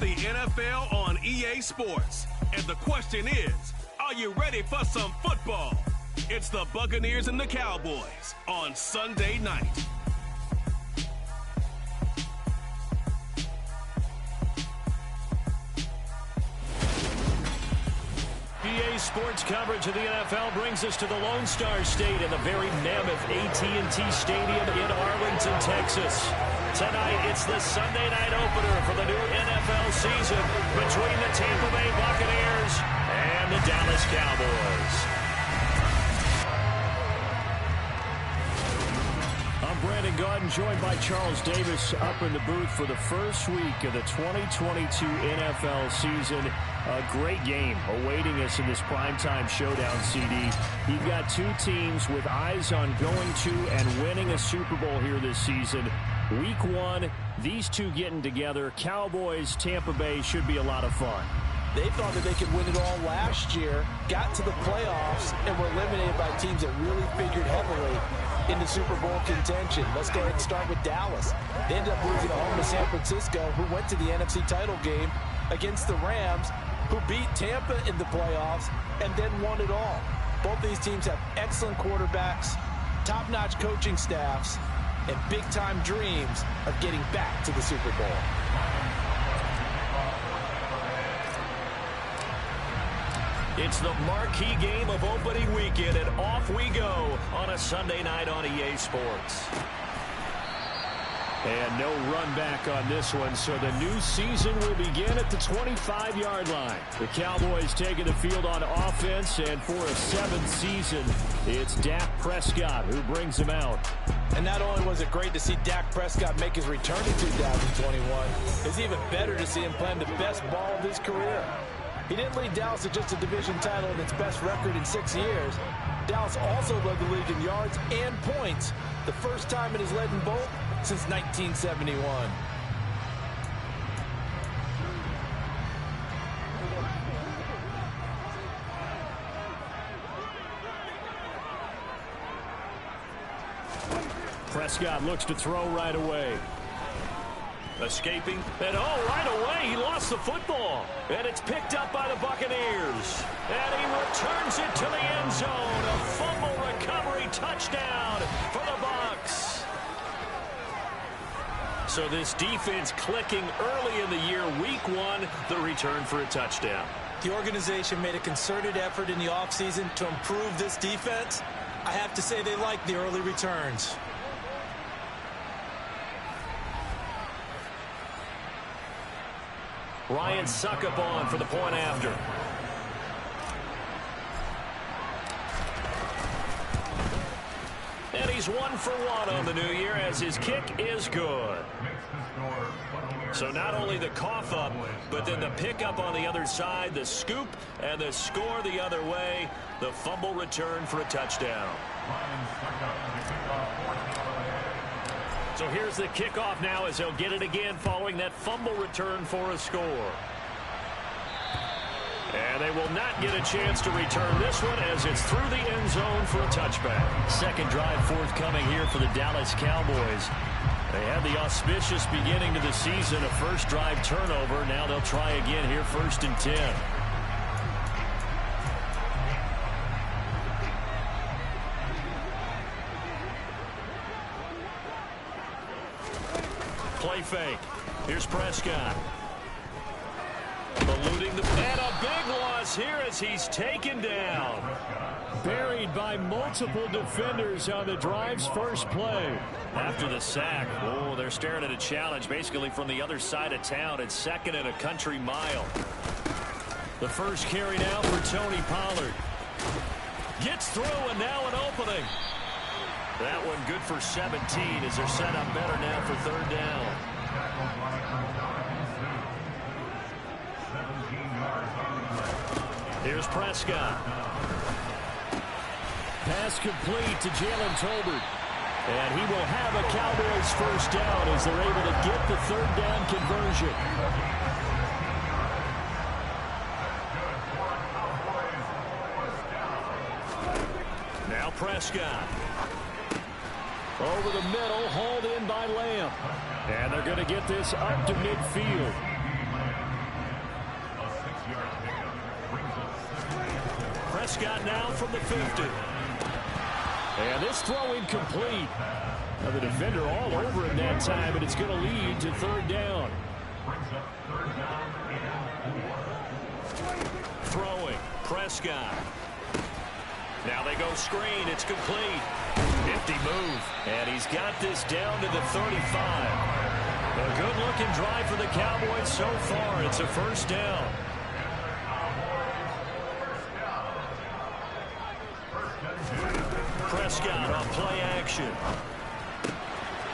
Watch the NFL on EA Sports. And the question is, are you ready for some football? It's the Buccaneers and the Cowboys on Sunday night. EA Sports coverage of the NFL brings us to the Lone Star State in the very mammoth AT&T Stadium in Arlington, Texas. Tonight, it's the Sunday night opener for the new NFL season between the Tampa Bay Buccaneers and the Dallas Cowboys. I'm Brandon Gaudin, joined by Charles Davis up in the booth for the first week of the 2022 NFL season. A great game awaiting us in this primetime showdown, CD. You've got two teams with eyes on going to and winning a Super Bowl here this season. Week one, these two getting together. Cowboys, Tampa Bay should be a lot of fun. They thought that they could win it all last year, got to the playoffs, and were eliminated by teams that really figured heavily into Super Bowl contention. Let's go ahead and start with Dallas. They ended up losing at home to San Francisco, who went to the NFC title game against the Rams, who beat Tampa in the playoffs and then won it all. Both these teams have excellent quarterbacks, top-notch coaching staffs, and big-time dreams of getting back to the Super Bowl. It's the marquee game of opening weekend, and off we go on a Sunday night on EA Sports. And no run back on this one, so the new season will begin at the 25-yard line. The Cowboys taking the field on offense, and for a seventh season, it's Dak Prescott who brings them out. And not only was it great to see Dak Prescott make his return in 2021, it's even better to see him playing the best ball of his career. He didn't lead Dallas to just a division title and its best record in 6 years. Dallas also led the league in yards and points, the first time it has led in both since 1971. Prescott looks to throw right away. Escaping, and right away, he lost the football. And it's picked up by the Buccaneers. And he returns it to the end zone. A fumble recovery touchdown for the Bucs. So this defense clicking early in the year. Week one, the return for a touchdown. The organization made a concerted effort in the offseason to improve this defense. I have to say they like the early returns. Ryan Suckup on for the point after. And he's 1 for 1 on the new year as his kick is good. So not only the cough up, but then the pickup on the other side, the scoop, and the score the other way. The fumble return for a touchdown. So here's the kickoff now as he'll get it again following that fumble return for a score. And they will not get a chance to return this one as it's through the end zone for a touchback. Second drive forthcoming here for the Dallas Cowboys. They had the auspicious beginning to the season, a first drive turnover. Now they'll try again here, 1st and 10. Play fake. Here's Prescott. Eluding the and a big loss here as he's taken down. Buried by multiple defenders on the drive's first play. After the sack, they're staring at a challenge basically from the other side of town. It's 2nd and a country mile. The first carry now for Tony Pollard. Gets through and now an opening. That one good for 17 as they're set up better now for 3rd down. Here's Prescott. Pass complete to Jalen Tolbert. And he will have a Cowboys first down as they're able to get the 3rd down conversion. Now Prescott. Over the middle, hauled in by Lamb. And they're going to get this up to midfield. Prescott now from the 50. And this throw incomplete. Now the defender all over him that time, and it's going to lead to third down. Throwing, Prescott. Now they go screen. It's complete. Nifty move. And he's got this down to the 35. A good-looking drive for the Cowboys so far. It's a first down. Prescott on play action.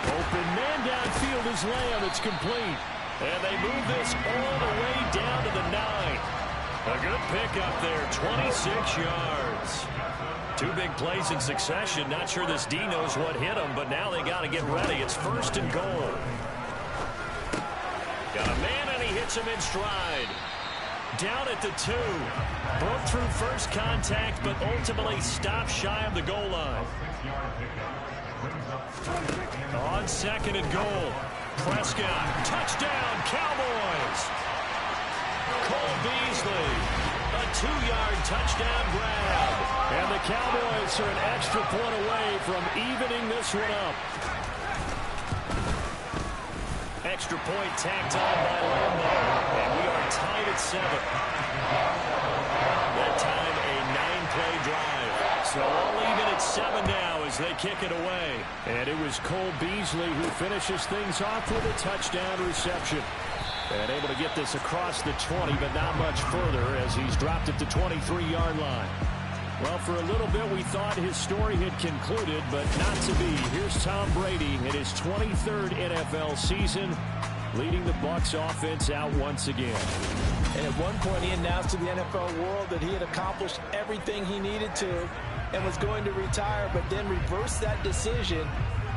Open man downfield is Lamb. It's complete. And they move this all the way down to the 9. A good pickup there, 26 yards. Two big plays in succession. Not sure this D knows what hit him, but now they got to get ready. It's first and goal. Got a man, and he hits him in stride. Down at the 2. Broke through first contact, but ultimately stopped shy of the goal line. On second and goal. Prescott, touchdown, Cowboys. Cole Beasley, a 2-yard touchdown grab. And the Cowboys are an extra point away from evening this one up. Extra point tacked on by Lambeau. And we are tied at 7. That time a 9-play drive. So all even at 7 now as they kick it away. And it was Cole Beasley who finishes things off with a touchdown reception. And able to get this across the 20, but not much further as he's dropped at the 23-yard line. Well, for a little bit we thought his story had concluded, but not to be. Here's Tom Brady in his 23rd NFL season, leading the Bucs offense out once again. And at one point he announced to the NFL world that he had accomplished everything he needed to and was going to retire, but then reversed that decision.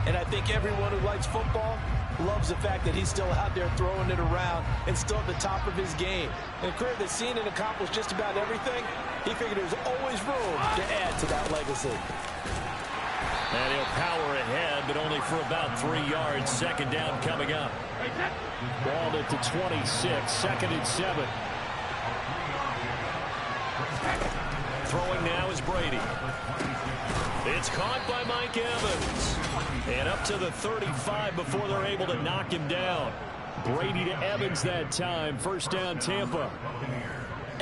And I think everyone who likes football loves the fact that he's still out there throwing it around and still at the top of his game. In a career that's seen and accomplished just about everything, he figured there's always room to add to that legacy. And he'll power ahead, but only for about 3 yards. Second down coming up. Ball at the 26, second and 7. Throwing now is Brady. It's caught by Mike Evans. And up to the 35 before they're able to knock him down. Brady to Evans that time. First down, Tampa.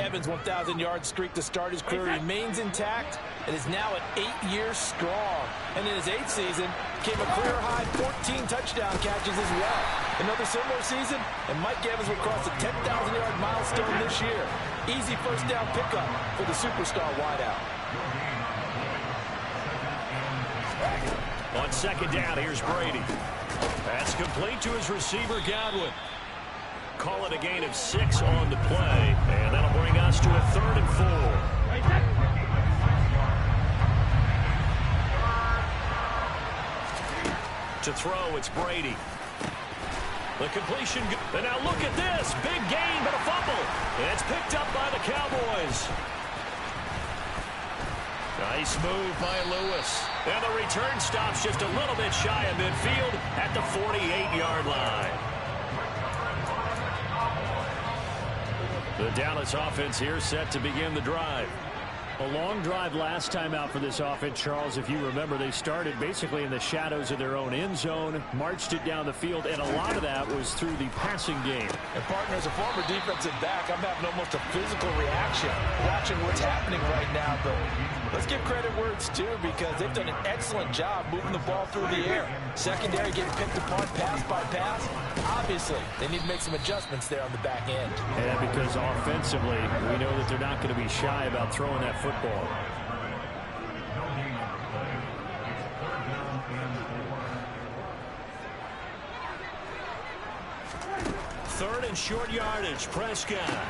Evans' 1,000-yard streak to start his career remains intact and is now at 8 years strong. And in his 8th season, came a career-high 14 touchdown catches as well. Another similar season, and Mike Evans will cross the 10,000-yard milestone this year. Easy first down pickup for the superstar wideout. On second down, here's Brady. That's complete to his receiver, Godwin. Call it a gain of 6 on the play, and that'll bring us to a 3rd and 4. To throw, it's Brady. The completion, and now look at this. Big gain, but a fumble. And it's picked up by the Cowboys. Nice move by Lewis. And the return stops just a little bit shy of midfield at the 48-yard line. The Dallas offense here set to begin the drive. A long drive last time out for this offense, Charles. If you remember, they started basically in the shadows of their own end zone, marched it down the field, and a lot of that was through the passing game. And partner, as a former defensive back, I'm having almost a physical reaction watching what's happening right now. But let's give credit where it's due, because they've done an excellent job moving the ball through the air. Secondary getting picked apart pass by pass. Obviously, they need to make some adjustments there on the back end. And because offensively, we know that they're not going to be shy about throwing that football. Third and short yardage, Prescott.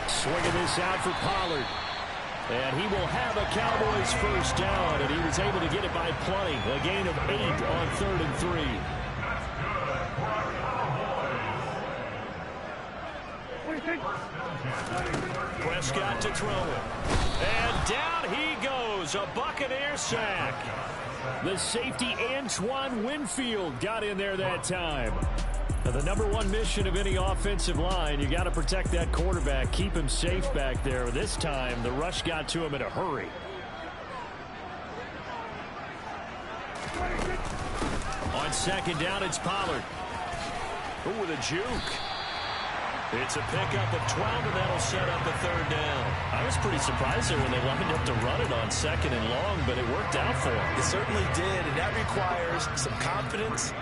Swinging this out for Pollard. And he will have a Cowboys first down, and he was able to get it by plenty. A gain of 8 on 3rd and 3. Prescott to throw it. And down he goes. A Buccaneer sack. The safety Antoine Winfield got in there that time. Now, the number one mission of any offensive line, you got to protect that quarterback, keep him safe back there. This time, the rush got to him in a hurry. On second down, it's Pollard. Ooh, with a juke. It's a pickup of 12, and that'll set up a third down. I was pretty surprised there when they lined up to run it on second and long, but it worked out for them. It certainly did, and that requires some confidence,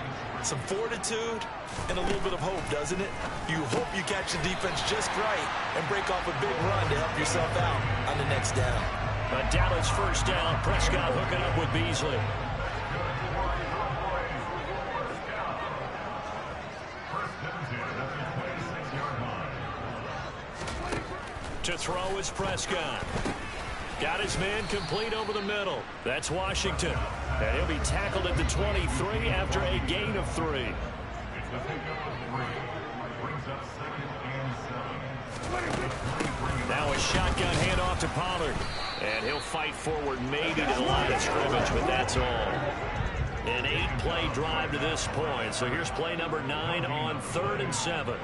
some fortitude, and a little bit of hope, doesn't it? You hope you catch the defense just right and break off a big run to help yourself out on the next down. A Dallas first down. Prescott hooking up with Beasley. To throw is Prescott. Got his man complete over the middle. That's Washington. And he'll be tackled at the 23 after a gain of 3. Now a shotgun handoff to Pollard. And he'll fight forward maybe to the line of scrimmage, but that's all. An 8-play drive to this point. So here's play number 9 on 3rd and 7.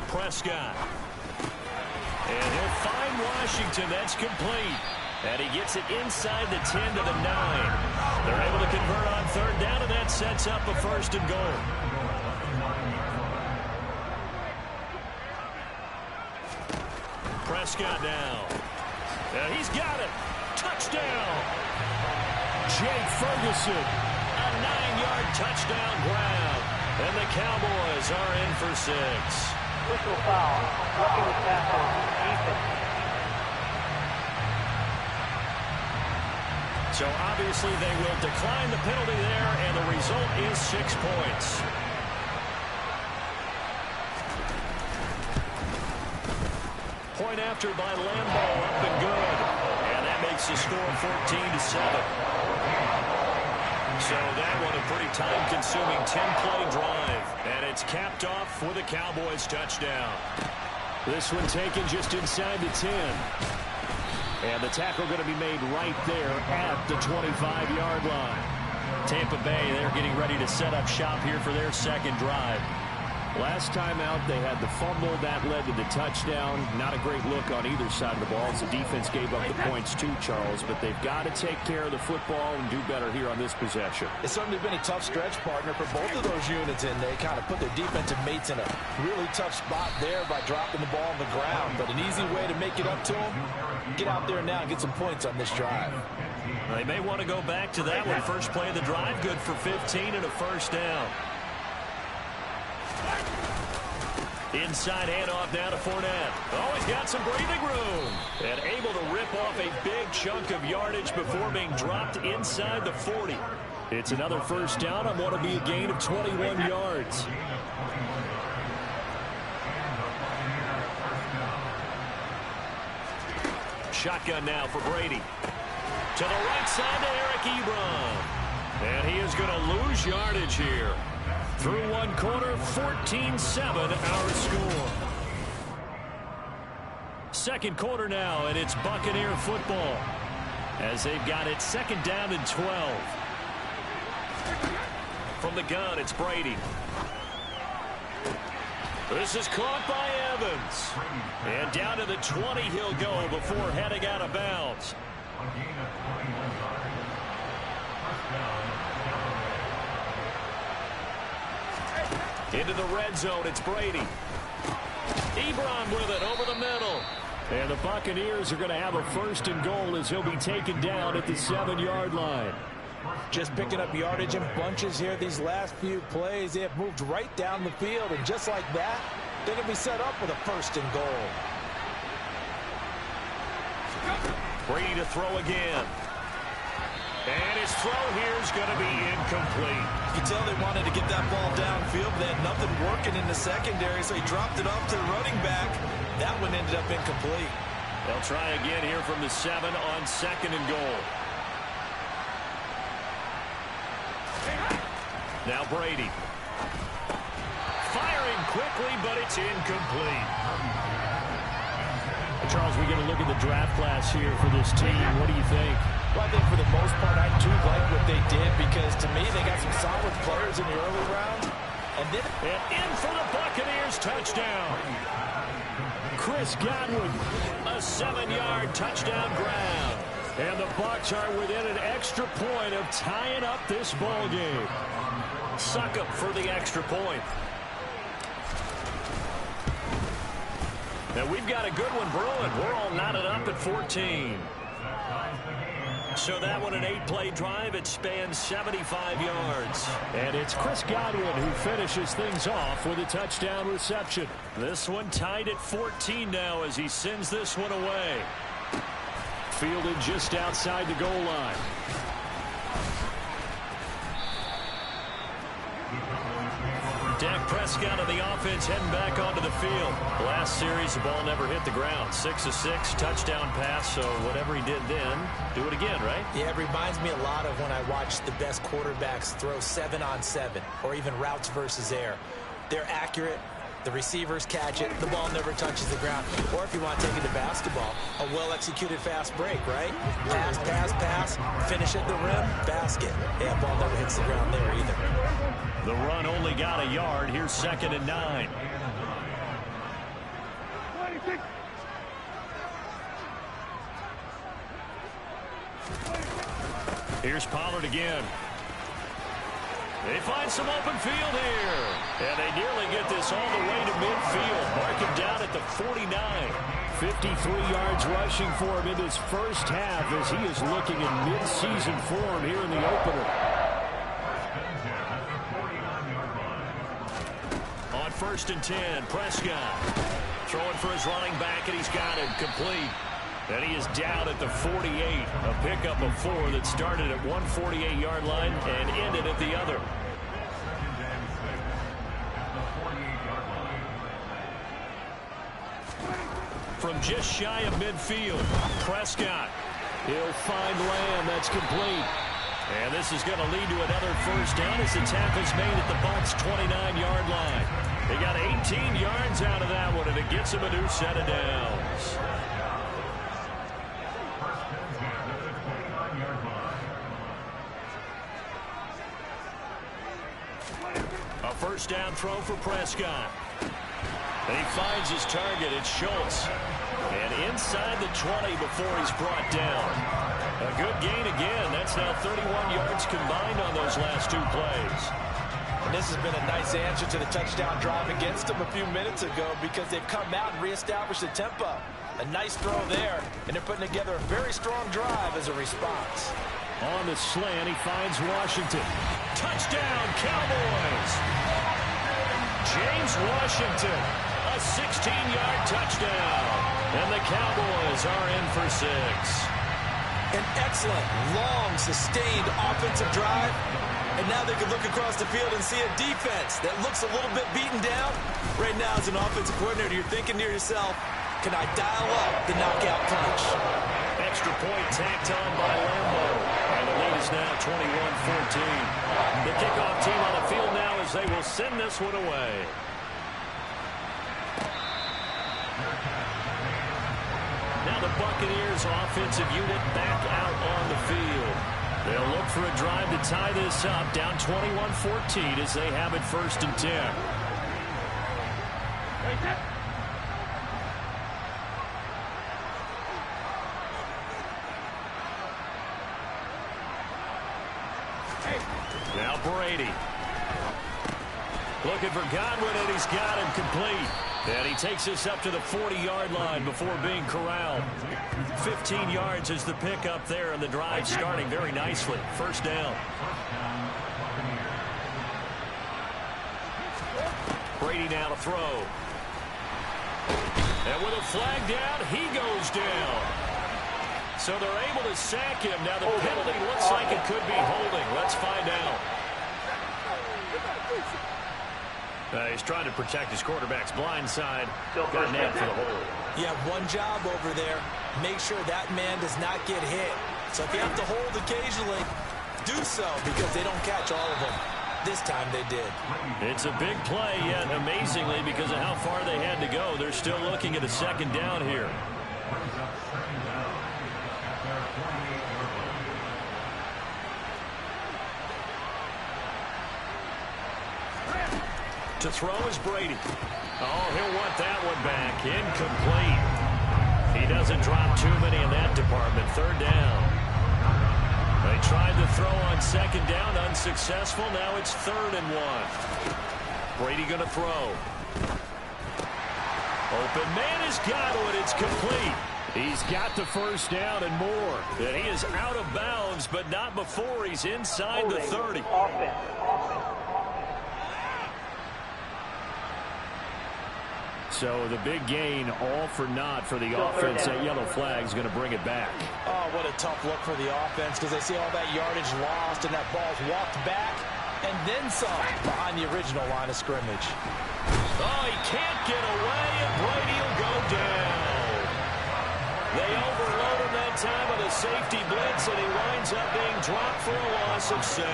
Prescott. And he'll find Washington. That's complete. And he gets it inside the 10 to the 9. They're able to convert on 3rd down, and that sets up a 1st and goal. Prescott now. He's got it. Touchdown. Jake Ferguson. A 9-yard touchdown grab. And the Cowboys are in for 6. Whistle foul. Roughing the tackle. Defense. So obviously they will decline the penalty there, and the result is 6 points. Point after by Lambeau, up and good. And that makes the score 14-7. So that one a pretty time-consuming 10-play drive. And it's capped off with a Cowboys touchdown. This one taken just inside the 10. And the tackle going to be made right there at the 25-yard line. Tampa Bay, they're getting ready to set up shop here for their second drive. Last time out, they had the fumble. That led to the touchdown. Not a great look on either side of the ball as the defense gave up the points too, Charles. But they've got to take care of the football and do better here on this possession. It's certainly been a tough stretch, partner, for both of those units, and they kind of put their defensive mates in a really tough spot there by dropping the ball on the ground. But an easy way to make it up to them, get out there now and get some points on this drive. They may want to go back to that one. First play of the drive, good for 15 and a 1st down. Inside handoff now to Fournette. Oh, he's got some breathing room. And able to rip off a big chunk of yardage before being dropped inside the 40. It's another 1st down on what will be a gain of 21 yards. Shotgun now for Brady. To the right side to Eric Ebron. And he is going to lose yardage here. Through one quarter, 14-7 our score. Second quarter now, and it's Buccaneer football as they've got it 2nd down and 12. From the gun, it's Brady. This is caught by Evans. And down to the 20 he'll go before heading out of bounds. Into the red zone, it's Brady. Ebron with it over the middle. And the Buccaneers are going to have a 1st and goal as he'll be taken down at the 7-yard line. Just picking up yardage in bunches here these last few plays. They have moved right down the field, and just like that, they're going to be set up with a 1st and goal. Brady to throw again. And his throw here is going to be incomplete. You can tell they wanted to get that ball downfield, but they had nothing working in the secondary, so he dropped it off to the running back. That one ended up incomplete. They'll try again here from the 7 on 2nd and goal. Now Brady. Firing quickly, but it's incomplete. Charles, we get a look at the draft class here for this team. What do you think? Well, I think for the most part, I do like what they did because, to me, they got some solid players in the early round. And in for the Buccaneers touchdown. Chris Godwin, a 7-yard touchdown grab. And the Bucs are within an extra point of tying up this ball game. Succop for the extra point. Now we've got a good one brewing. We're all knotted up at 14. So that one an 8-play drive. It spans 75 yards. And it's Chris Godwin who finishes things off with a touchdown reception. This one tied at 14 now as he sends this one away. Fielded just outside the goal line. Dak Prescott of the offense heading back onto the field. Last series, the ball never hit the ground. 6 of 6, touchdown pass, so whatever he did then, do it again, right? Yeah, it reminds me a lot of when I watched the best quarterbacks throw 7-on-7 or even routes versus air. They're accurate. The receivers catch it. The ball never touches the ground. Or if you want to take it to basketball, a well-executed fast break, right? Pass, pass, pass, finish at the rim, basket. Yeah, ball never hits the ground there either. The run only got a yard. Here's 2nd and 9. Here's Pollard again. They find some open field here. And they nearly get this all the way to midfield. Mark him down at the 49. 53 yards rushing for him in his first half as he is looking in midseason form here in the opener. On 1st and 10, Prescott throwing for his running back, and he's got it complete. And he is down at the 48. A pickup of 4 that started at one 48-yard line and ended at the other. From just shy of midfield, Prescott. He'll find Lamb. That's complete. And this is going to lead to another first down as the tap is made at the Bucs' 29-yard line. They got 18 yards out of that one, and it gets them a new set of downs. A first down throw for Prescott. And he finds his target. It's Schultz. And inside the 20 before he's brought down. A good gain again. That's now 31 yards combined on those last 2 plays. And this has been a nice answer to the touchdown drive against them a few minutes ago because they've come out and reestablished the tempo. A nice throw there, and they're putting together a very strong drive as a response. On the slant, he finds Washington. Touchdown, Cowboys! James Washington, a 16-yard touchdown. And the Cowboys are in for 6. An excellent, long, sustained offensive drive. And now they can look across the field and see a defense that looks a little bit beaten down. Right now, as an offensive coordinator, you're thinking to yourself, can I dial up the knockout punch? Extra point tacked on by Lambo. And the lead is now 21-14. The kickoff team on the field now as they will send this one away. Now the Buccaneers offensive unit back out on the field. They'll look for a drive to tie this up, down 21-14 as they have it 1st and 10. Now Brady. Looking for Godwin, and he's got him complete. And he takes us up to the 40-yard line before being corralled. 15 yards is the pickup there, and the drive starting very nicely. First down. Brady now to throw. And with a flag down, he goes down. So they're able to sack him. Now the penalty looks like it could be holding. Let's find out. He's trying to protect his quarterback's blind side. Got nailed for the hold. You have one job over there. Make sure that man does not get hit. So if you have to hold occasionally, do so because they don't catch all of them. This time they did. It's a big play, yet amazingly, because of how far they had to go, they're still looking at a second down here. To throw is Brady. Oh, he'll want that one back. Incomplete. He doesn't drop too many in that department. Third down. They tried to throw on second down. Unsuccessful. Now it's 3rd and 1. Brady going to throw. Open man has got it. It's complete. He's got the first down and more. And he is out of bounds, but not before he's inside the 30. Offense. So the big gain, all for naught for the offense. That yellow flag is going to bring it back. Oh, what a tough look for the offense because they see all that yardage lost and that ball's walked back and then some behind the original line of scrimmage. Oh, he can't get away, and Brady will go down. They overload him that time with a safety blitz, and he winds up being dropped for a loss of 7.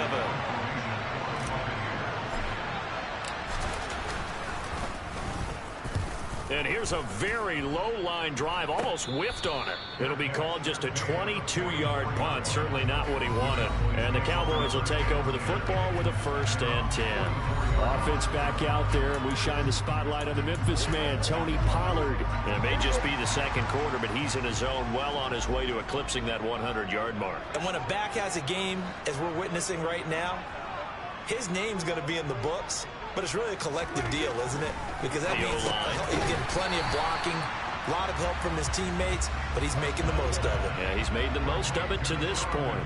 And here's a very low-line drive, almost whiffed on it. It'll be called just a 22-yard punt, certainly not what he wanted. And the Cowboys will take over the football with a 1st and 10. Offense back out there, and we shine the spotlight on the Memphis man, Tony Pollard. And it may just be the second quarter, but he's in his zone, well on his way to eclipsing that 100-yard mark. And when a back has a game, as we're witnessing right now, his name's going to be in the books. But it's really a collective deal, isn't it? Because that means he's getting plenty of blocking, a lot of help from his teammates, but he's making the most of it. Yeah, he's made the most of it to this point.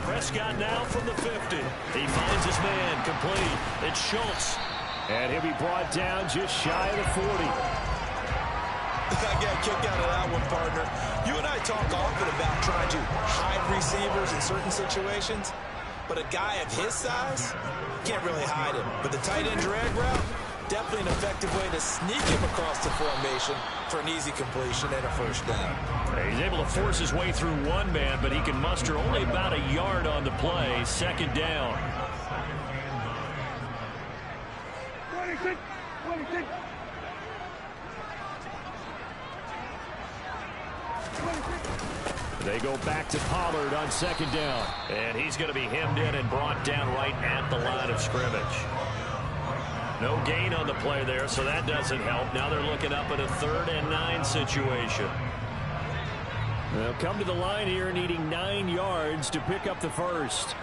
Prescott now from the 50. He finds his man, complete. It's Schultz. And he'll be brought down just shy of the 40. I got a kick out of that one, partner. You and I talk often about trying to hide receivers in certain situations. But a guy of his size, can't really hide him. But the tight end drag route, definitely an effective way to sneak him across the formation for an easy completion and a 1st down. He's able to force his way through one man, but he can muster only about a yard on the play. 2nd down. 26. They go back to Pollard on 2nd down. And he's going to be hemmed in and brought down right at the line of scrimmage. No gain on the play there, so that doesn't help. Now they're looking up at a 3rd and 9 situation. They'll come to the line here needing 9 yards to pick up the first.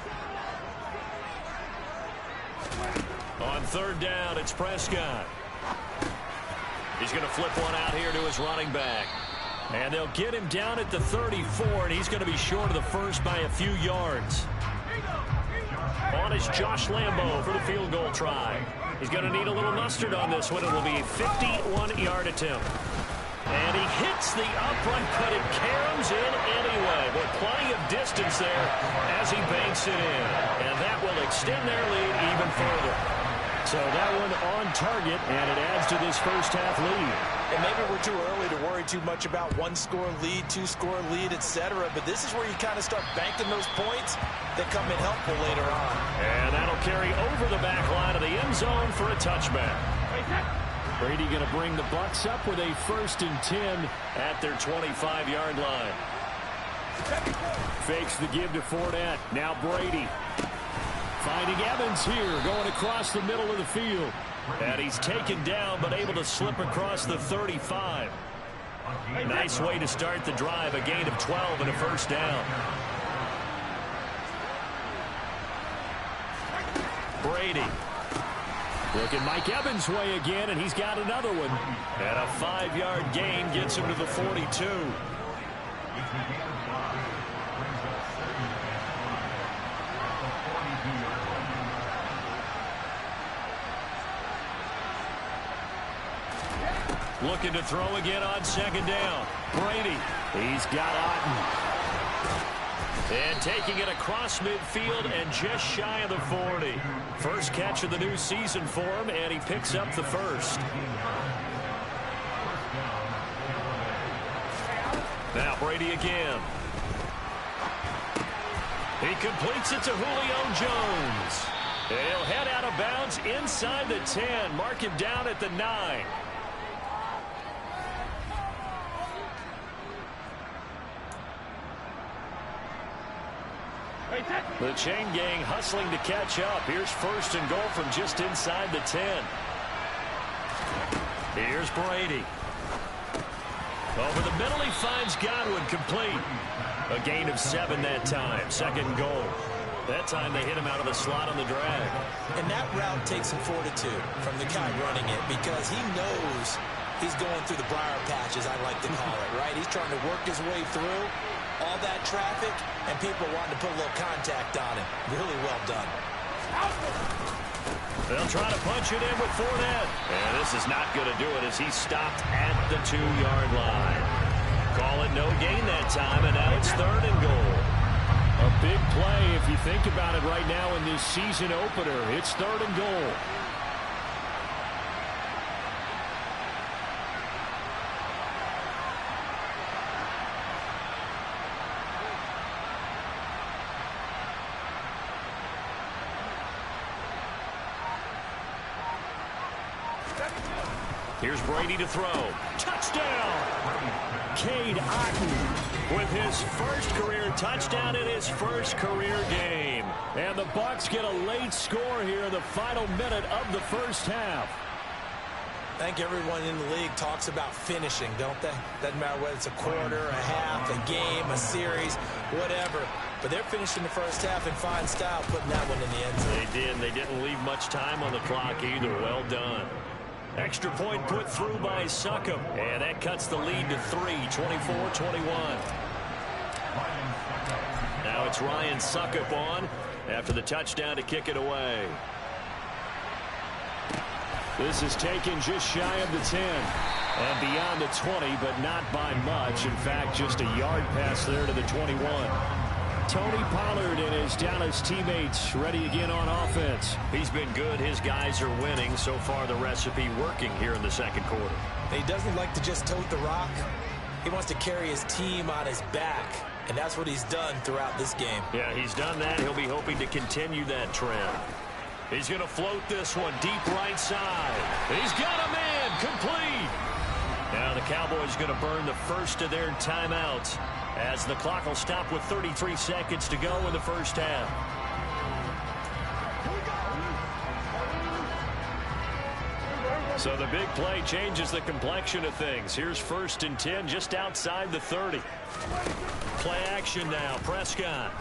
On 3rd down, it's Prescott. He's going to flip one out here to his running back. And they'll get him down at the 34, and he's going to be short of the first by a few yards. On is Josh Lambo for the field goal try. He's going to need a little mustard on this one. It will be a 51-yard attempt. And he hits the upright, but it caroms in anyway. With plenty of distance there as he banks it in. And that will extend their lead even further. So that one on target, and it adds to this first half lead. And maybe we're too early to worry too much about 1-score lead, 2-score lead, etc. But this is where you kind of start banking those points that come in helpful later on. And that'll carry over the back line of the end zone for a touchback. Brady going to bring the Bucs up with a 1st and 10 at their 25-yard line. Fakes the give to Fournette. Now Brady. Finding Evans here, going across the middle of the field. And he's taken down, but able to slip across the 35. Nice way to start the drive, a gain of 12 and a 1st down. Brady. Looking Mike Evans' way again, and he's got another one. And a 5-yard gain gets him to the 42. Looking to throw again on 2nd down. Brady. He's got Otten. And taking it across midfield and just shy of the 40. First catch of the new season for him, and he picks up the first. Now Brady again. He completes it to Julio Jones. And he'll head out of bounds inside the 10. Mark him down at the 9. The chain gang hustling to catch up. Here's first and goal from just inside the 10. Here's Brady. Over the middle, he finds Godwin, complete. A gain of 7 that time. Second goal. That time they hit him out of the slot on the drag. And that route takes some fortitude from the guy running it, because he knows he's going through the briar patches, I like to call it, right? He's trying to work his way through all that traffic, and people wanting to put a little contact on him. Really well done. They'll try to punch it in with Fournette. And this is not going to do it as he's stopped at the 2-yard line. Call it no gain that time, and now it's third and goal. A big play if you think about it right now in this season opener. It's third and goal. Here's Brady to throw. Touchdown! Cade Otton with his first career touchdown in his first career game. And the Bucs get a late score here in the final minute of the first half. I think everyone in the league talks about finishing, don't they? Doesn't matter whether it's a quarter, a half, a game, a series, whatever. But they're finishing the first half in fine style, putting that one in the end zone. They did, and they didn't leave much time on the clock either. Well done. Extra point put through by Succop, and that cuts the lead to 3, 24-21. Now it's Ryan Succop on after the touchdown to kick it away. This is taken just shy of the 10 and beyond the 20, but not by much. In fact, just a yard pass there to the 21. Tony Pollard and his Dallas teammates ready again on offense. He's been good. His guys are winning. So far, the recipe working here in the second quarter. He doesn't like to just tote the rock. He wants to carry his team on his back, and that's what he's done throughout this game. Yeah, he's done that. He'll be hoping to continue that trend. He's going to float this one deep right side. He's got a man complete. Now the Cowboys going to burn the first of their timeouts, as the clock will stop with 33 seconds to go in the first half. So the big play changes the complexion of things. Here's first and 10 just outside the 30. Play action now. Prescott.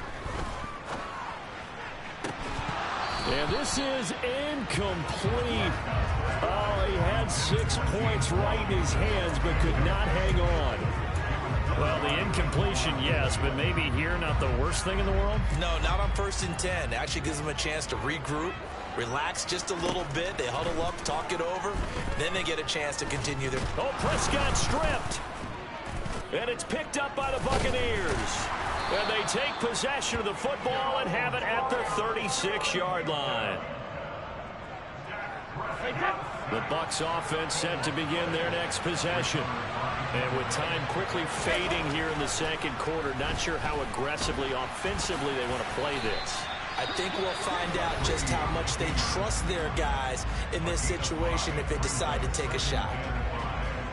And this is incomplete. Oh, he had 6 points right in his hands, but could not hang on. Well, the incompletion, yes, but maybe here not the worst thing in the world? No, not on first and 10. Actually gives them a chance to regroup, relax just a little bit. They huddle up, talk it over. Then they get a chance to continue their... Oh, Prescott stripped. And it's picked up by the Buccaneers. And they take possession of the football and have it at their 36-yard line. The Bucs offense set to begin their next possession. And with time quickly fading here in the second quarter, not sure how aggressively, offensively they want to play this. I think we'll find out just how much they trust their guys in this situation if they decide to take a shot.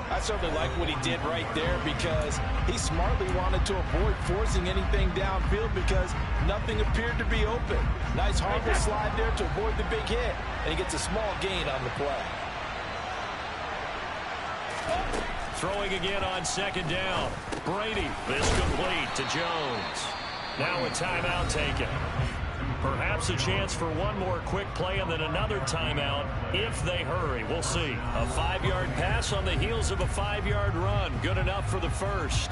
I certainly like what he did right there, because he smartly wanted to avoid forcing anything downfield because nothing appeared to be open. Nice harmless slide there to avoid the big hit, and he gets a small gain on the play. Throwing again on second down. Brady, this complete to Jones. Now a timeout taken. Perhaps a chance for one more quick play and then another timeout if they hurry. We'll see. A 5-yard pass on the heels of a 5-yard run. Good enough for the first.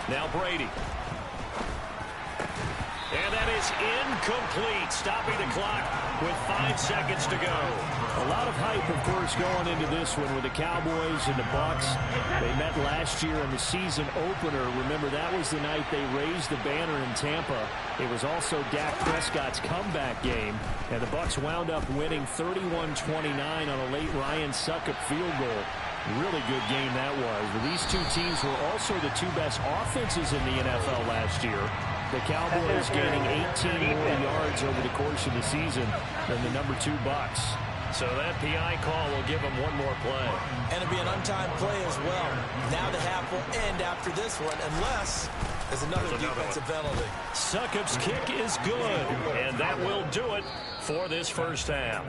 Now Brady. And that is incomplete, stopping the clock with 5 seconds to go. A lot of hype, of course, going into this one with the Cowboys and the Bucs. They met last year in the season opener. Remember, that was the night they raised the banner in Tampa. It was also Dak Prescott's comeback game, and the Bucs wound up winning 31-29 on a late Ryan Succop field goal. Really good game that was. But these two teams were also the two best offenses in the NFL last year. The Cowboys gaining 18 more yards over the course of the season than the number 2 Bucs. So that PI call will give him one more play. And it'll be an untimed play as well. Now the half will end after this one, unless there's another defensive penalty. Succop's kick is good, and that will do it for this first half.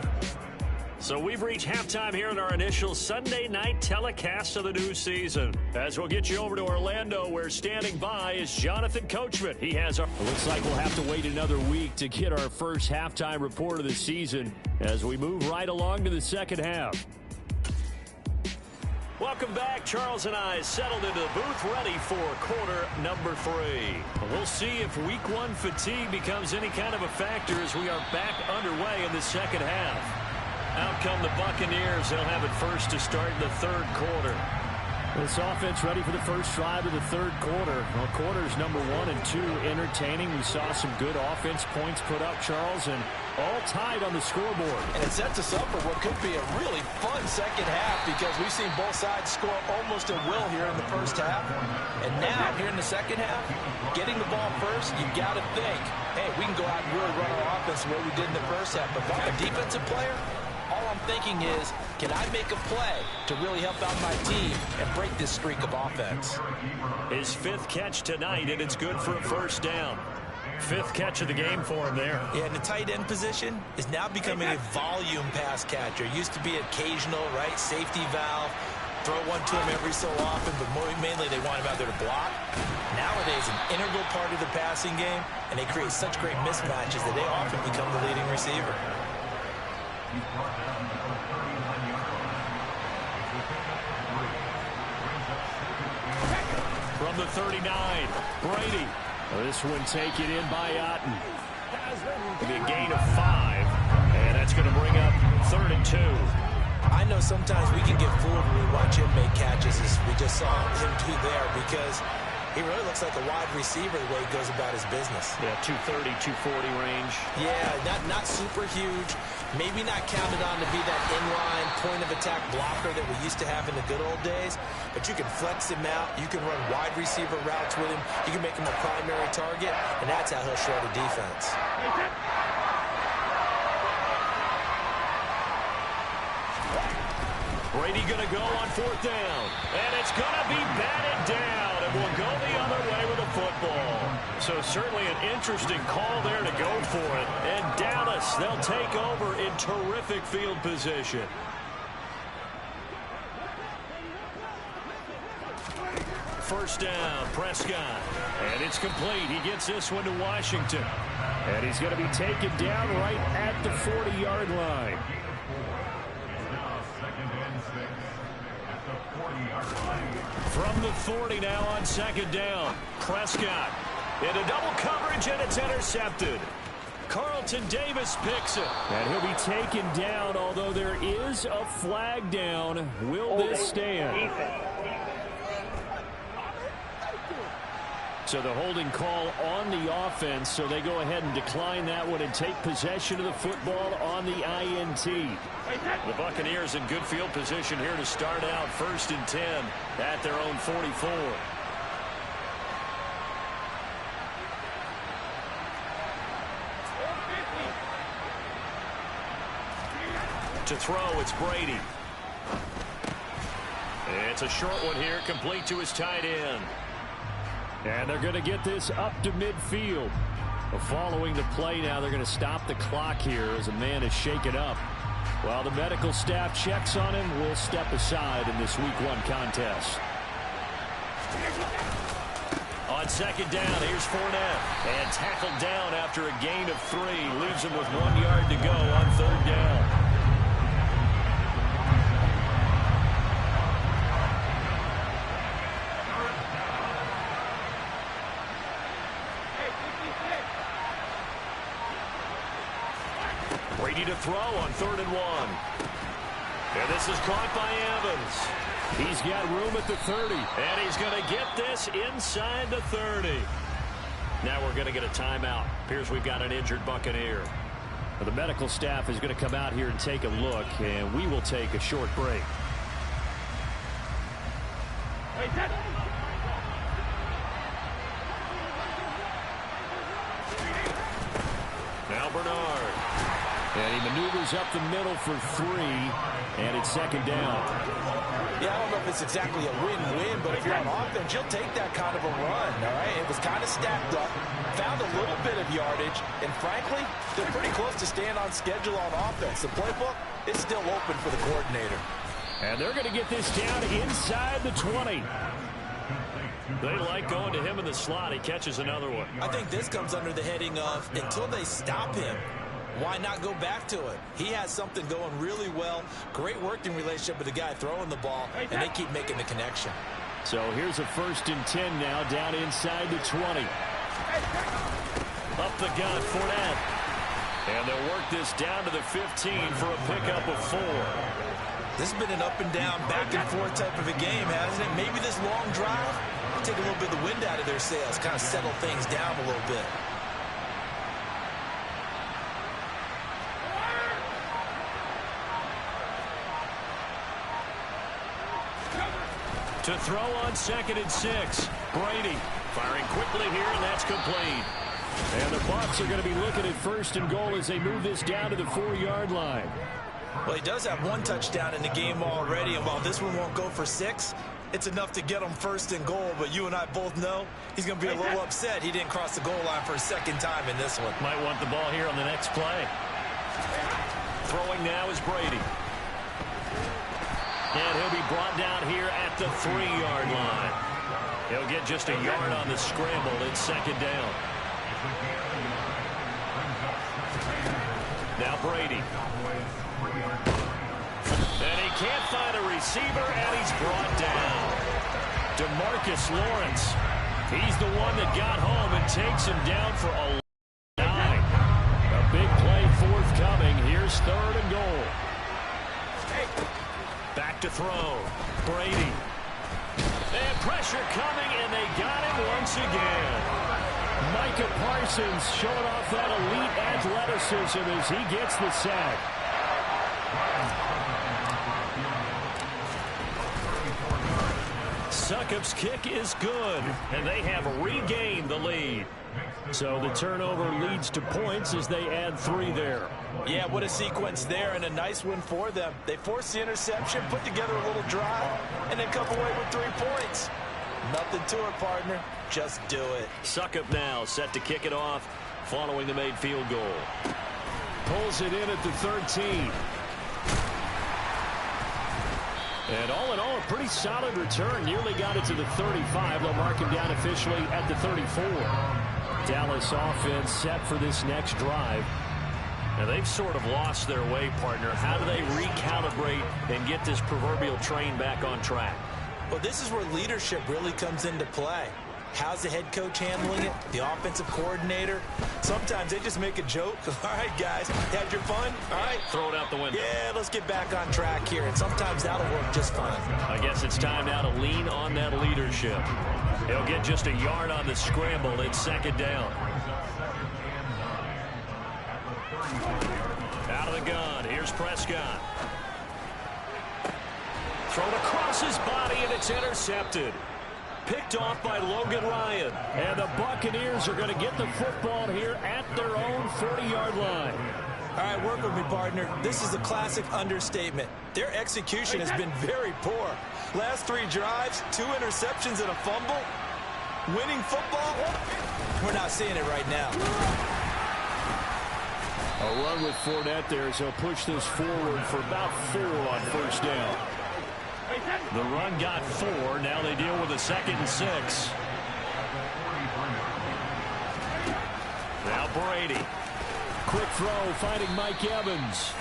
So we've reached halftime here in our initial Sunday night telecast of the new season. As we'll get you over to Orlando, where standing by is Jonathan Coachman. He has our... It looks like we'll have to wait another week to get our first halftime report of the season as we move right along to the second half. Welcome back. Charles and I settled into the booth ready for quarter number 3. We'll see if week 1 fatigue becomes any kind of a factor as we are back underway in the second half. Out come the Buccaneers. They'll have it first to start in the third quarter. This offense ready for the first drive of the third quarter. Well, quarters number 1 and 2 entertaining. We saw some good offense points put up, Charles, and all tied on the scoreboard. And it sets us up for what could be a really fun second half because we've seen both sides score almost at will here in the first half. And now, here in the second half, getting the ball first, you got to think, hey, we can go out and really run our offense the way we did in the first half. But if I'm a defensive player, all I'm thinking is, can I make a play to really help out my team and break this streak of offense? His 5th catch tonight, and it's good for a first down. 5th catch of the game for him there. Yeah, and the tight end position is now becoming a volume pass catcher. Used to be occasional, right, safety valve. Throw one to him every so often, but mainly they want him out there to block. Nowadays, an integral part of the passing game, and they create such great mismatches that they often become the leading receiver. From the 39, Brady. This one taken in by Otten. It'll be a gain of 5, and that's going to bring up 3rd and 2. I know sometimes we can get fooled when we watch him make catches, as we just saw him do there, because he really looks like a wide receiver the way he goes about his business. Yeah, 230, 240 range. Yeah, not super huge. Maybe not counted on to be that inline point-of-attack blocker that we used to have in the good old days. But you can flex him out. You can run wide receiver routes with him. You can make him a primary target, and that's how he'll shred a defense. Brady going to go on 4th down. And it's going to be batted down. And we'll go the other way with the football. So certainly an interesting call there to go for it. And Dallas, they'll take over in terrific field position. First down, Prescott. And it's complete. He gets this one to Washington. And he's going to be taken down right at the 40-yard line. From the 40 now on 2nd down. Prescott into double coverage, and it's intercepted. Carlton Davis picks it. And he'll be taken down, although there is a flag down. Will this stand? So the holding call on the offense, so they go ahead and decline that one and take possession of the football on the INT. The Buccaneers in good field position here to start out 1st and 10 at their own 44. To throw, it's Brady. It's a short one here, complete to his tight end. And they're going to get this up to midfield. Following the play now, they're going to stop the clock here as a man is shaken up. While the medical staff checks on him, we'll step aside in this Week 1 contest. On 2nd down, here's Fournette. And tackled down after a gain of 3. Leaves him with 1 yard to go on 3rd down. Brady to throw on 3rd and 1. And this is caught by Evans. He's got room at the 30. And he's going to get this inside the 30. Now we're going to get a timeout. Appears we've got an injured Buccaneer. Well, the medical staff is going to come out here and take a look, and we will take a short break. Now Bernard. And he maneuvers up the middle for 3, and it's second down. Yeah, I don't know if it's exactly a win-win, but if you're on offense, you'll take that kind of a run, all right? It was kind of stacked up, found a little bit of yardage, and frankly, they're pretty close to staying on schedule on offense. The playbook is still open for the coordinator. And they're going to get this down inside the 20. They like going to him in the slot. He catches another one. I think this comes under the heading of until they stop him, why not go back to it? He has something going really well. Great working relationship with the guy throwing the ball, and they keep making the connection. So here's a 1st and 10 now, down inside the 20. Up the gun, Fournette. And they'll work this down to the 15 for a pickup of 4. This has been an up and down, back and forth type of a game, hasn't it? Maybe this long drive will take a little bit of the wind out of their sails, kind of settle things down a little bit. To throw on 2nd and 6. Brady firing quickly here, and that's complete. And the Bucs are going to be looking at 1st and goal as they move this down to the 4-yard line. Well, he does have 1 touchdown in the game already, and while this one won't go for 6, it's enough to get him 1st and goal. But you and I both know he's going to be a little upset he didn't cross the goal line for a 2nd time in this one. Might want the ball here on the next play. Throwing now is Brady. And he'll be brought down here at the 3-yard line. He'll get just a yard on the scramble. It's 2nd down. Now Brady. And he can't find a receiver, and he's brought down. DeMarcus Lawrence. He's the one that got home and takes him down for a 9. A big play forthcoming. Here's 3rd and goal. Back to throw. Brady. And pressure coming, and they got him once again. Micah Parsons showing off that elite athleticism as he gets the sack. Succop's kick is good, and they have regained the lead. So the turnover leads to points as they add 3 there. Yeah, what a sequence there, and a nice win for them. They forced the interception, put together a little drive, and then come away with 3 points. Nothing to it, partner. Just do it. Succop now set to kick it off following the made field goal. Pulls it in at the 13. And all in all, a pretty solid return. Nearly got it to the 35. They'll mark him down officially at the 34. Dallas offense set for this next drive. Now they've sort of lost their way, partner. How do they recalibrate and get this proverbial train back on track? Well, this is where leadership really comes into play. How's the head coach handling it? The offensive coordinator? Sometimes they just make a joke. All right, guys, had your fun? All right. Throw it out the window. Yeah, let's get back on track here, and sometimes that'll work just fine. I guess it's time now to lean on that leadership. He'll get just a yard on the scramble. It's 2nd down. Out of the gun. Here's Prescott. Thrown across his body, and it's intercepted. Picked off by Logan Ryan. And the Buccaneers are going to get the football here at their own 40-yard line. All right, work with me, partner. This is a classic understatement. Their execution has been very poor. Last 3 drives, 2 interceptions and a fumble. Winning football? We're not seeing it right now. A run with Fournette there, so push this forward for about 4 on 1st down. The run got 4. Now they deal with a 2nd and 6. Now Brady. Quick throw, finding Mike Evans.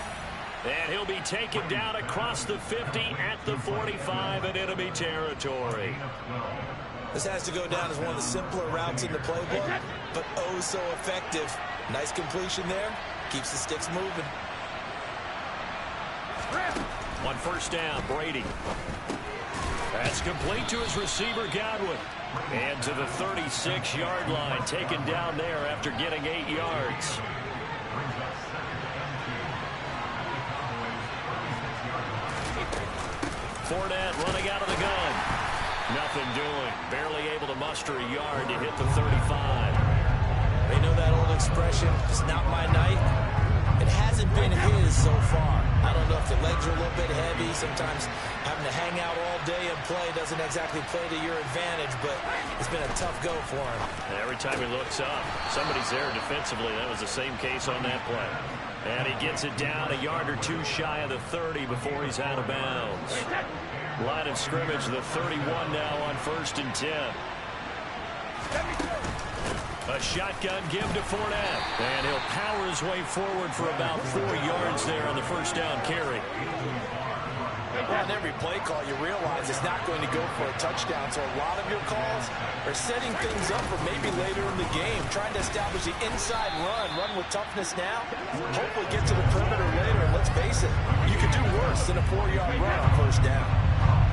And he'll be taken down across the 50 at the 45 in enemy territory. This has to go down as one of the simpler routes in the playbook, but oh so effective. Nice completion there. Keeps the sticks moving. On 1st down, Brady. That's complete to his receiver, Godwin. And to the 36-yard line, taken down there after getting 8 yards. Fournette running out of the gun. Nothing doing. Barely able to muster a yard to hit the 35. They know that old expression, it's not my night. It hasn't been been his so far. I don't know if the legs are a little bit heavy. Sometimes having to hang out all day and play doesn't exactly play to your advantage, but it's been a tough go for him. And every time he looks up, somebody's there defensively. That was the same case on that play. And he gets it down a yard or two shy of the 30 before he's out of bounds. Line of scrimmage, the 31 now on 1st and 10. A shotgun give to Fournette. And he'll power his way forward for about 4 yards there on the first down carry. On every play call, you realize it's not going to go for a touchdown. So a lot of your calls are setting things up for maybe later in the game, trying to establish the inside run with toughness now. Hopefully get to the perimeter later. And let's face it, you could do worse than a 4-yard run on first down.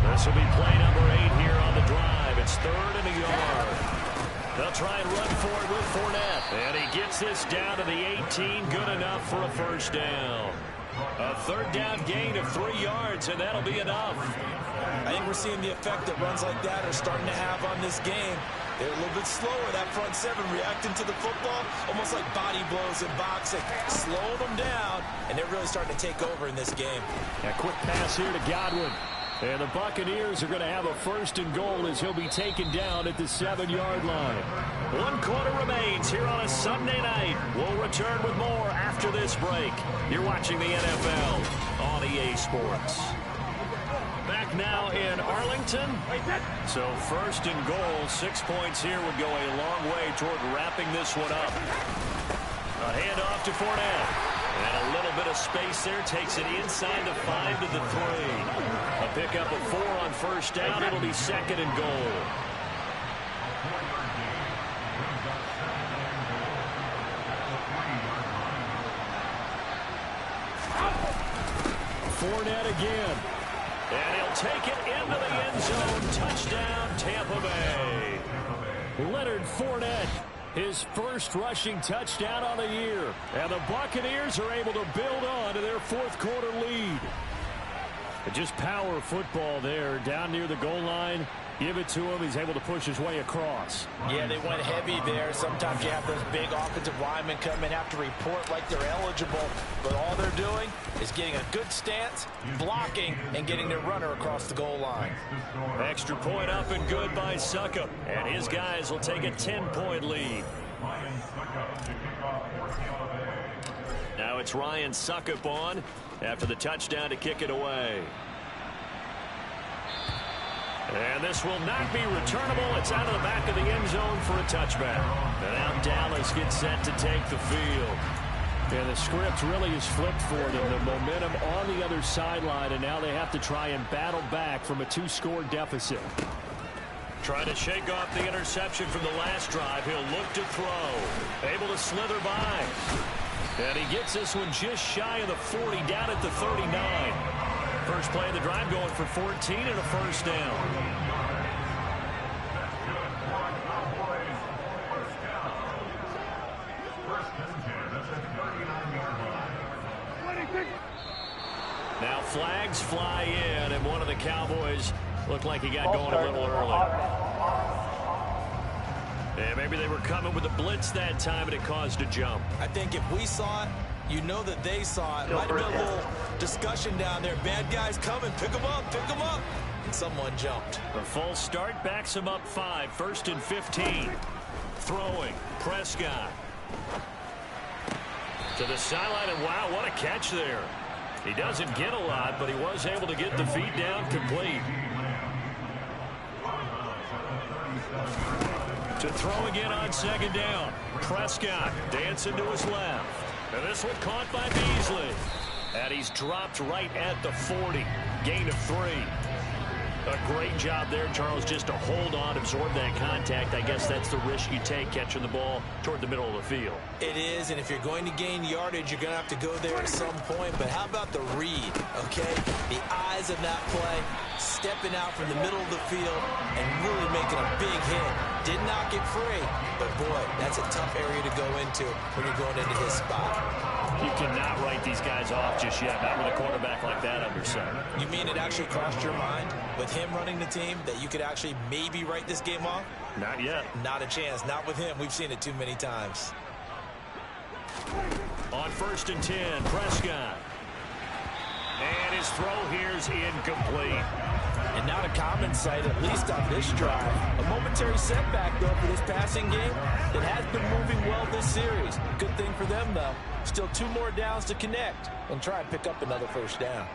This will be play number 8 here on the drive. It's 3rd and a yard. They'll try and run for it with Fournette. And he gets this down to the 18. Good enough for a first down. A 3rd down gain of 3 yards, and that'll be enough. I think we're seeing the effect that runs like that are starting to have on this game. They're a little bit slower, that front seven, reacting to the football, almost like body blows in boxing. Slow them down, and they're really starting to take over in this game. A quick pass here to Godwin. And the Buccaneers are going to have a 1st and goal as he'll be taken down at the 7-yard line. 1 quarter remains here on a Sunday night. We'll return with more after this break. You're watching the NFL on EA Sports. Back now in Arlington. So 1st and goal, 6 points here would go a long way toward wrapping this one up. A handoff to Fournette. And a little bit of space there, takes it inside the 5 to the 3. A pickup of 4 on first down. It'll be 2nd and goal. Fournette again. And he'll take it into the end zone. Touchdown, Tampa Bay. Leonard Fournette. His first rushing touchdown on the year. And the Buccaneers are able to build on to their 4th quarter lead. And just power football there down near the goal line. Give it to him. He's able to push his way across. Yeah, they went heavy there. Sometimes you have those big offensive linemen come in, have to report like they're eligible. But all they're doing is getting a good stance, blocking, and getting their runner across the goal line. Extra point up and good by Succop. And his guys will take a 10-point lead. Now it's Ryan Succop on after the touchdown to kick it away. And this will not be returnable. It's out of the back of the end zone for a touchback. And now Dallas gets set to take the field. And the script really is flipped for them. The momentum on the other sideline, and now they have to try and battle back from a 2-score deficit. Trying to shake off the interception from the last drive. He'll look to throw. Able to slither by. And he gets this one just shy of the 40, down at the 39. First play of the drive going for 14 and a first down. Now flags fly in, and one of the Cowboys looked like he got going a little early. And maybe they were coming with a blitz that time, and it caused a jump. I think if we saw it, you know that they saw it. Might have been a little discussion down there. Bad guys coming. Pick them up. Pick them up. And someone jumped. A false start backs him up 5. 1st and 15. Throwing. Prescott. To the sideline, and wow, what a catch there. He doesn't get a lot, but he was able to get the feet down complete. To throw again on 2nd down. Prescott dancing to his left. And this one caught by Beasley. And he's dropped right at the 40. Gain of 3. A great job there, Charles, just to hold on, absorb that contact. I guess that's the risk you take catching the ball toward the middle of the field. It is, and if you're going to gain yardage, you're going to have to go there at some point. But how about the read, okay? The eyes of that play, stepping out from the middle of the field and really making a big hit. Did not get free, but boy, that's a tough area to go into when you're going into his spot. You cannot write these guys off just yet, not with a quarterback like that under center. You mean it actually crossed your mind with him running the team that you could actually maybe write this game off? Not yet. Not a chance. Not with him. We've seen it too many times. On first and 10. Prescott. And his throw here's incomplete. And not a common sight, at least on this drive. A momentary setback, though, for this passing game. It has been moving well this series. Good thing for them, though. Still 2 more downs to connect and try and pick up another first down.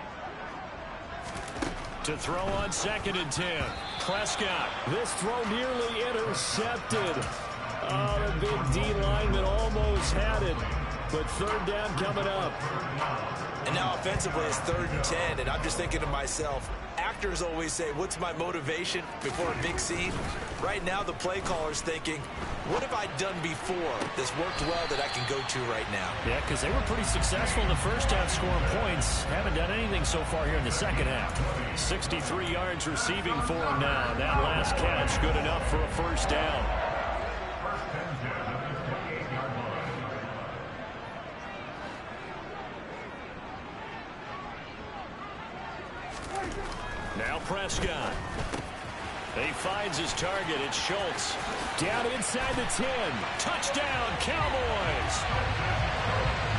To throw on second and 10. Prescott. This throw nearly intercepted. Oh, the big D lineman almost had it. But third down coming up. And now offensively it's 3rd and 10. And I'm just thinking to myself, actors always say, what's my motivation before a big scene? Right now the play caller's thinking, what have I done before that's worked well that I can go to right now? Yeah, because they were pretty successful in the first half scoring points. Haven't done anything so far here in the second half. 63 yards receiving for him now. And that last catch good enough for a first down. Now Prescott. He finds his target. It's Schultz. Down inside the 10. Touchdown, Cowboys.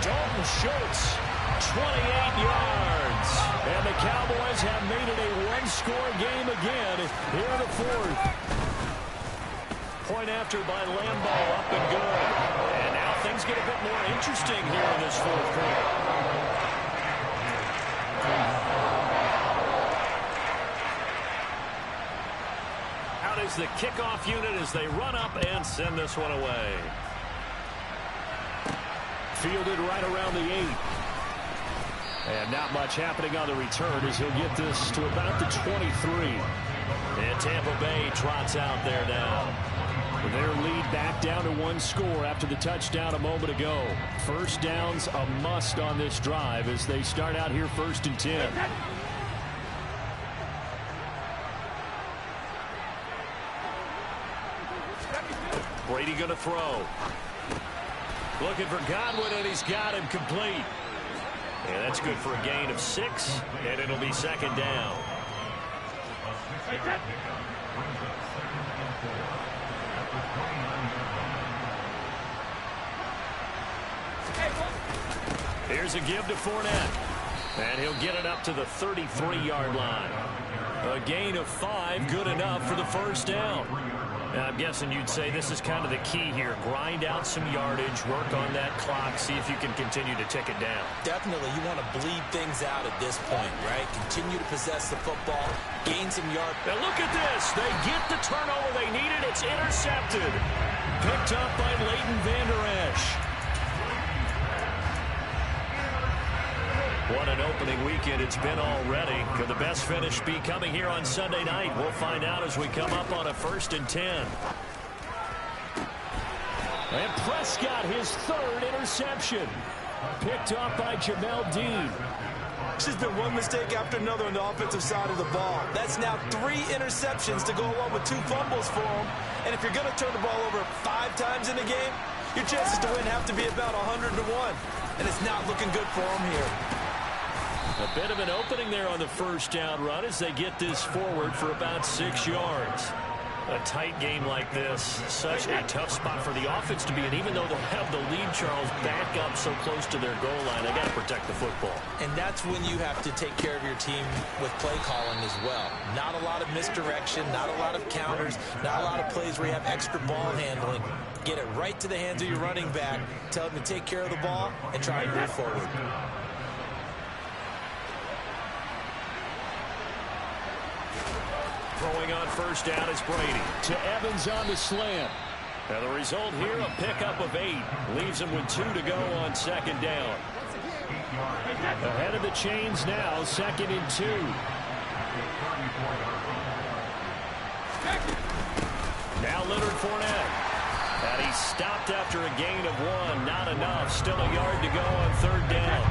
Dalton Schultz, 28 yards. And the Cowboys have made it a one-score game again here in the 4th. Point after by Lambeau, up and good. And now things get a bit more interesting here in this 4th quarter. Is the kickoff unit as they run up and send this one away. Fielded right around the 8. And not much happening on the return as he'll get this to about the 23. And Tampa Bay trots out there now. Their lead back down to 1 score after the touchdown a moment ago. First down's a must on this drive as they start out here 1st and 10. Brady going to throw. Looking for Godwin, and he's got him complete. And that's good for a gain of 6, and it'll be 2nd down. Here's a give to Fournette. And he'll get it up to the 33-yard line. A gain of 5, good enough for the first down. Now, I'm guessing you'd say this is kind of the key here. Grind out some yardage, work on that clock, see if you can continue to tick it down. Definitely, you want to bleed things out at this point, right? Continue to possess the football, gain some yards. Now look at this. They get the turnover they needed. It's intercepted. Picked up by Leighton Vander Esch. What an opening weekend it's been already. Could the best finish be coming here on Sunday night? We'll find out as we come up on a 1st and 10. And Prescott, his 3rd interception. Picked up by Jamel Dean. This has been one mistake after another on the offensive side of the ball. That's now 3 interceptions to go along with 2 fumbles for him. And if you're going to turn the ball over 5 times in the game, your chances to win have to be about 100 to 1. And it's not looking good for him here. A bit of an opening there on the first down run as they get this forward for about 6 yards. A tight game like this, such a tough spot for the offense to be in. Even though they'll have the lead, Charles, back up so close to their goal line, they got to protect the football. And that's when you have to take care of your team with play calling as well. Not a lot of misdirection, not a lot of counters, not a lot of plays where you have extra ball handling. Get it right to the hands of your running back, tell him to take care of the ball, and try and move forward. Throwing on first down is Brady. To Evans on the slant. Now the result here, a pickup of 8. Leaves him with 2 to go on 2nd down. Ahead of the chains now, 2nd and 2. Now Leonard Fournette. And he stopped after a gain of 1. Not enough. Still a yard to go on 3rd down.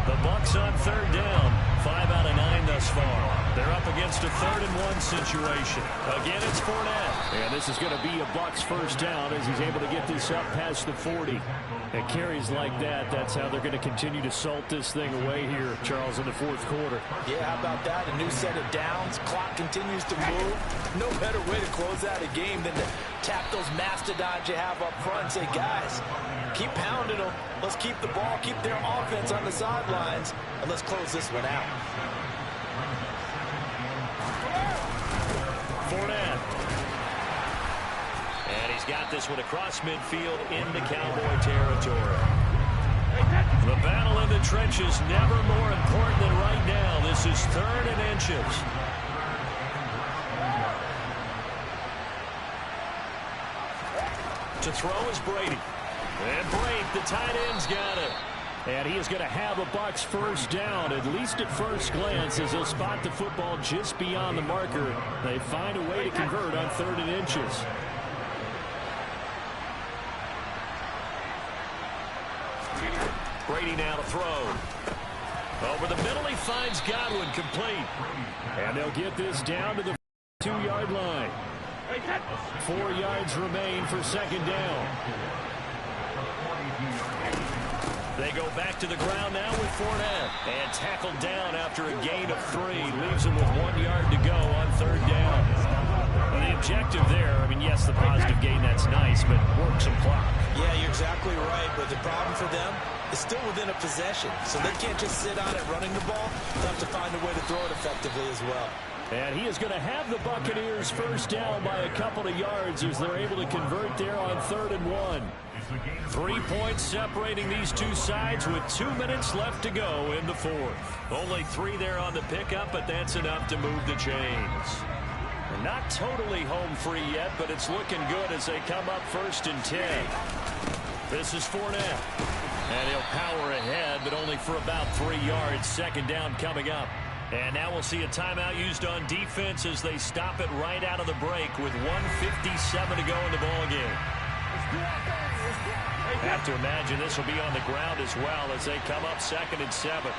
The Bucs on 3rd down. 5 out of 9 thus far. They're up against a 3rd and 1 situation. Again, it's Fournette. And this is going to be a Bucs first down as he's able to get this up past the 40. And carries like that, that's how they're going to continue to salt this thing away here, Charles, in the 4th quarter. Yeah, how about that? A new set of downs. Clock continues to move. No better way to close out a game than to tap those mastodons you have up front and say, guys, Keep pounding them. Let's keep the ball, keep their offense on the sidelines, and let's close this one out. Fournette. And he's got this one across midfield into Cowboy territory. The battle in the trenches never more important than right now. This is 3rd and inches. To throw is Brady. And Brady, the tight end's got it. And he is going to have a Bucs first down, at least at first glance, as he'll spot the football just beyond the marker. They find a way to convert on 3rd and inches. Brady now to throw. Over the middle, he finds Godwin, complete. And they'll get this down to the 2-yard line. 4 yards remain for 2nd down. They go back to the ground now with Fournette. And tackled down after a gain of 3. Leaves him with 1 yard to go on 3rd down. Well, the objective there, I mean, yes, the positive gain, that's nice, but work some clock. Yeah, you're exactly right, but the problem for them is still within a possession, so they can't just sit on it running the ball. They'll have to find a way to throw it effectively as well. And he is going to have the Buccaneers first down by a couple of yards as they're able to convert there on 3rd and 1. 3 points separating these two sides with 2 minutes left to go in the 4th. Only 3 there on the pickup, but that's enough to move the chains. They're not totally home free yet, but it's looking good as they come up 1st and 10. This is Fournette. And he'll power ahead, but only for about 3 yards. 2nd down coming up. And now we'll see a timeout used on defense as they stop it right out of the break with 1:57 to go in the ballgame. I have to imagine this will be on the ground as well as they come up 2nd and 7.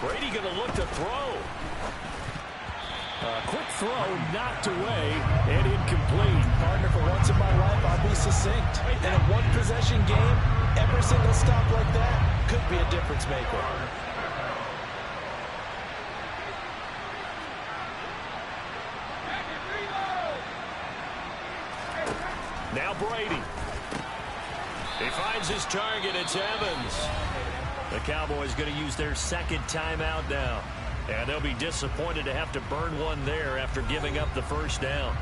Brady going to look to throw. Quick throw, knocked away, and incomplete. Partner, for once in my life, I'll be succinct. In a one-possession game, every single stop like that could be a difference maker. Now Brady. He finds his target. It's Evans. The Cowboys going to use their 2nd timeout now. And they'll be disappointed to have to burn one there after giving up the first down.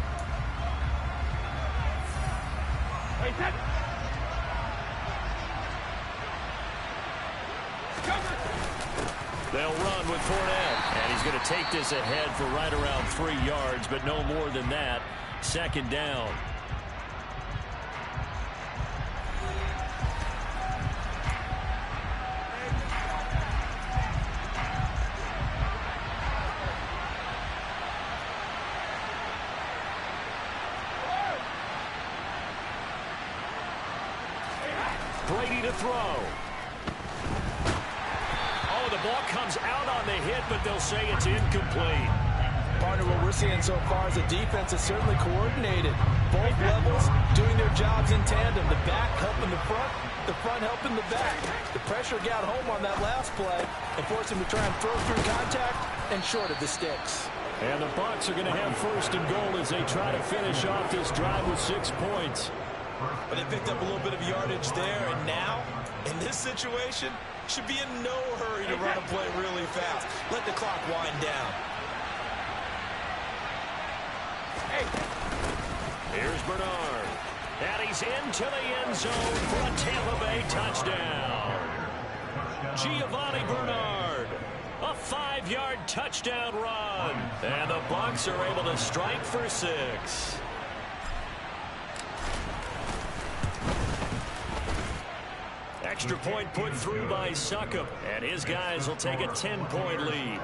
They'll run with Fournette. And he's going to take this ahead for right around 3 yards, but no more than that. 2nd down. Brady to throw. Oh, the ball comes out on the hit, but they'll say it's incomplete. Partner, what we're seeing so far is the defense is certainly coordinated. Both levels doing their jobs in tandem. The back helping the front helping the back. The pressure got home on that last play and forced him to try and throw through contact and short of the sticks. And the Bucs are going to have 1st and goal as they try to finish off this drive with 6 points. But they picked up a little bit of yardage there, and now, in this situation, should be in no hurry to run a play really fast. Let the clock wind down. Here's Bernard. And he's into the end zone for a Tampa Bay touchdown. Giovanni Bernard. A 5-yard touchdown run. And the Bucs are able to strike for 6. Extra point put through by Succop, and his guys will take a 10-point lead.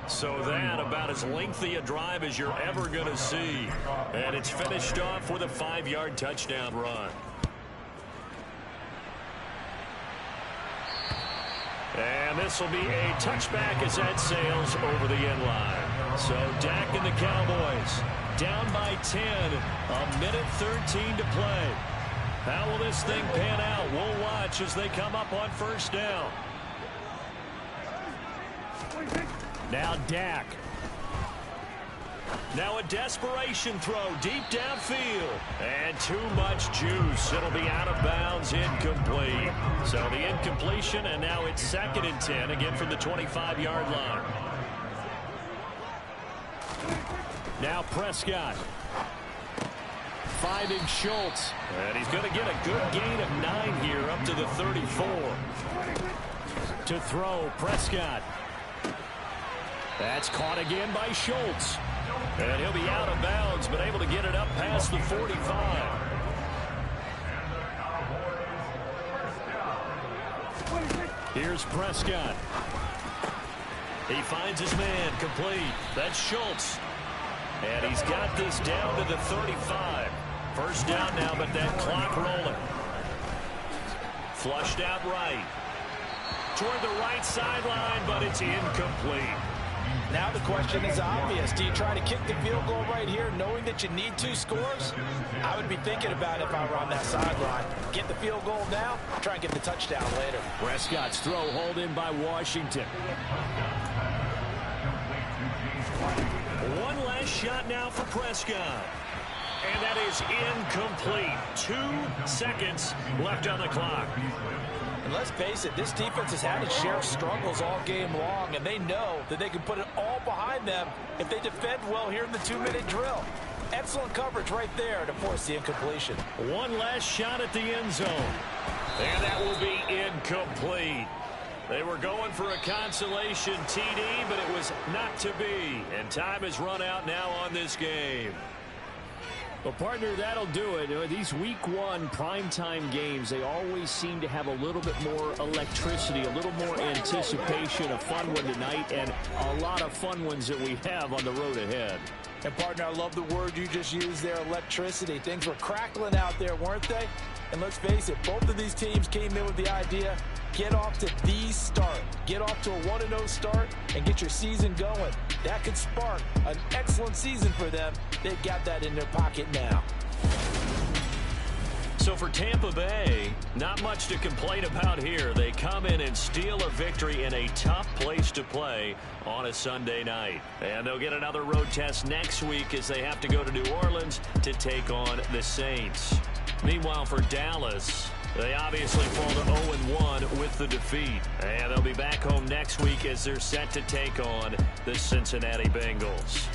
So that about as lengthy a drive as you're ever going to see. And it's finished off with a 5-yard touchdown run. And this will be a touchback as that sails over the end line. So Dak and the Cowboys down by 10, a minute 13 to play. How will this thing pan out? We'll watch as they come up on 1st down. Now Dak. Now a desperation throw deep downfield. And too much juice. It'll be out of bounds, incomplete. So the incompletion, and now it's 2nd and 10, again from the 25-yard line. Now Prescott. Finding Schultz. And he's going to get a good gain of 9 here up to the 34. To throw, Prescott. That's caught again by Schultz. And he'll be out of bounds, but able to get it up past the 45. Here's Prescott. He finds his man, complete. That's Schultz. And he's got this down to the 35. First down now, but that clock rolling. Flushed out right. Toward the right sideline, but it's incomplete. Now the question is obvious. Do you try to kick the field goal right here knowing that you need 2 scores? I would be thinking about it if I were on that sideline. Get the field goal now, try and get the touchdown later. Prescott's throw hauled in by Washington. One last shot now for Prescott. And that is incomplete. 2 seconds left on the clock. And let's face it, this defense has had its share of struggles all game long, and they know that they can put it all behind them if they defend well here in the 2-minute drill. Excellent coverage right there to force the incompletion. One last shot at the end zone. And that will be incomplete. They were going for a consolation TD, but it was not to be. And time has run out now on this game. Well, partner, that'll do it. These Week 1 primetime games, they always seem to have a little bit more electricity, a little more anticipation. A fun one tonight, and a lot of fun ones that we have on the road ahead. And, partner, I love the word you just used there, electricity. Things were crackling out there, weren't they? And let's face it, both of these teams came in with the idea, get off to the start. Get off to a 1-0 start and get your season going. That could spark an excellent season for them. They've got that in their pocket now. So for Tampa Bay, not much to complain about here. They come in and steal a victory in a tough place to play on a Sunday night. And they'll get another road test next week as they have to go to New Orleans to take on the Saints. Meanwhile, for Dallas, they obviously fall to 0-1 with the defeat. And they'll be back home next week as they're set to take on the Cincinnati Bengals.